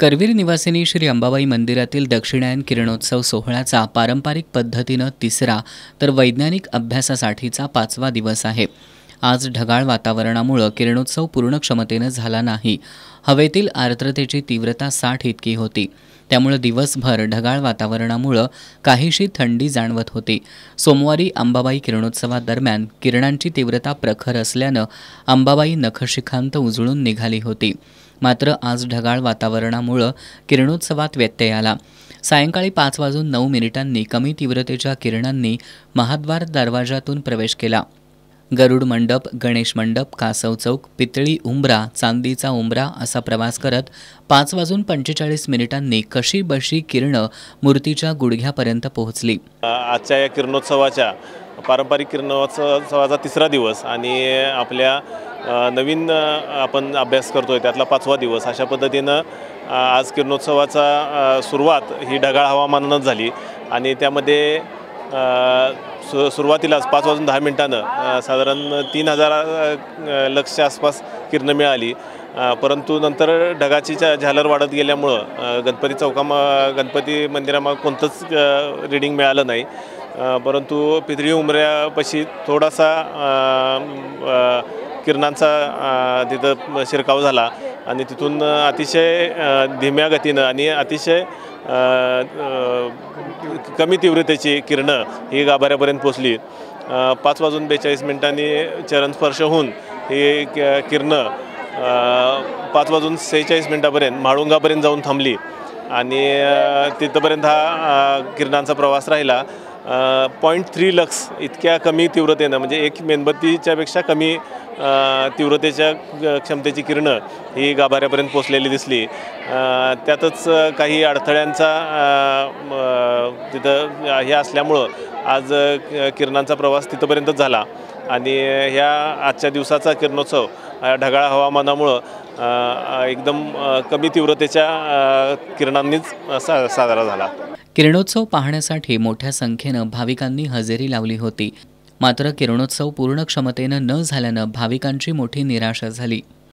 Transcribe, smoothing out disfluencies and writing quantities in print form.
करवीर निवासिनी श्री अंबाबाई मंदिरातील दक्षिणायन किरणोत्सव सोहळ्याचा पारंपरिक पद्धतीनं तिसरा तर वैज्ञानिक अभ्यासासाठीचा 5वा दिवस आहे। आज ढगाळ वातावरणामुळे किरणोत्सव पूर्ण क्षमतेनं झाला नाही। हवेतील आर्द्रतेची तीव्रता 60 इतकी होती, त्यामुळे दिवसभर ढगाळ वातावरणामुळे काहीशी थंडी जाणवत होती। सोमवारी अंबाबाई किरणोत्सवादरम्यान किरणांची तीव्रता प्रखर असल्यानं अंबाबाई नखशिखांत उजळून निघाली होती। मात्र आज ढगाळ वातावरणामुळे किरणोत्सवात व्यत्यय आला। सायंकाळी 5:09 कमी तीव्रतेच्या किरणांनी महाद्वार दरवाजातून प्रवेश केला। गरुड मंडप, गणेश मंडप, कासव चौक, पितळी उंबरा, चांदीचा उंबरा असा प्रवास करत 5:45 कशी बशी किरणं मूर्तीच्या गुडघ्यापर्यंत पोहोचली। आजच्या या किरणोत्सवाच्या पारंपरिक किरणोत्सवाचा तिसरा दिवस आणि आपल्या नवीन आपण अभ्यास करतोय त्यातला 5वा दिवस। अशा पद्धतीनं आज किरणोत्सवाचा सुरुवात ही ढगाळ हवामानानंच झाली आणि त्यामध्ये सुरुवातीलाच 5:10 साधारण 3000 लक्षच्या आसपास किरणं मिळाली, परंतु नंतर ढगाची झालर वाढत गेल्यामुळं गणपती मंदिरामागं कोणतंच रीडिंग मिळालं नाही। परंतु पितळी उंबऱ्यापाशी थोडासा किरणांचा तिथं शिरकाव झाला आणि तिथून अतिशय धीम्या गतीनं आणि अतिशय कमी तीव्रतेची किरणं ही गाभाऱ्यापर्यंत पोचली। 5:42 चरणस्पर्श होऊन ही किरणं 5:46 म्हाळुंगापर्यंत जाऊन थांबली आणि तिथपर्यंत हा किरणांचा प्रवास राहिला। 0.3 लक्स इतक्या कमी तीव्रतेनं, म्हणजे एक मेणबत्तीच्या पेक्षा कमी तीव्रतेच्या क्षमतेची किरणं ही गाभाऱ्यापर्यंत पोचलेली दिसली। त्यातच काही अडथळ्यांचा तिथं हे असल्यामुळं आज किरणांचा प्रवास तिथपर्यंतच झाला आणि ह्या आजच्या दिवसाचा किरणोत्सव ढगाळ हवामानामुळं एकदम कमी तीव्रतेच्या किरणांनीच साजरा झाला। किरणोत्सव पाहण्यासाठी मोठ्या संख्येनं भाविकांनी हजेरी लावली होती। मात्र किरणोत्सव पूर्ण क्षमतेनं न झाल्यानं भाविकांची मोठी निराशा झाली।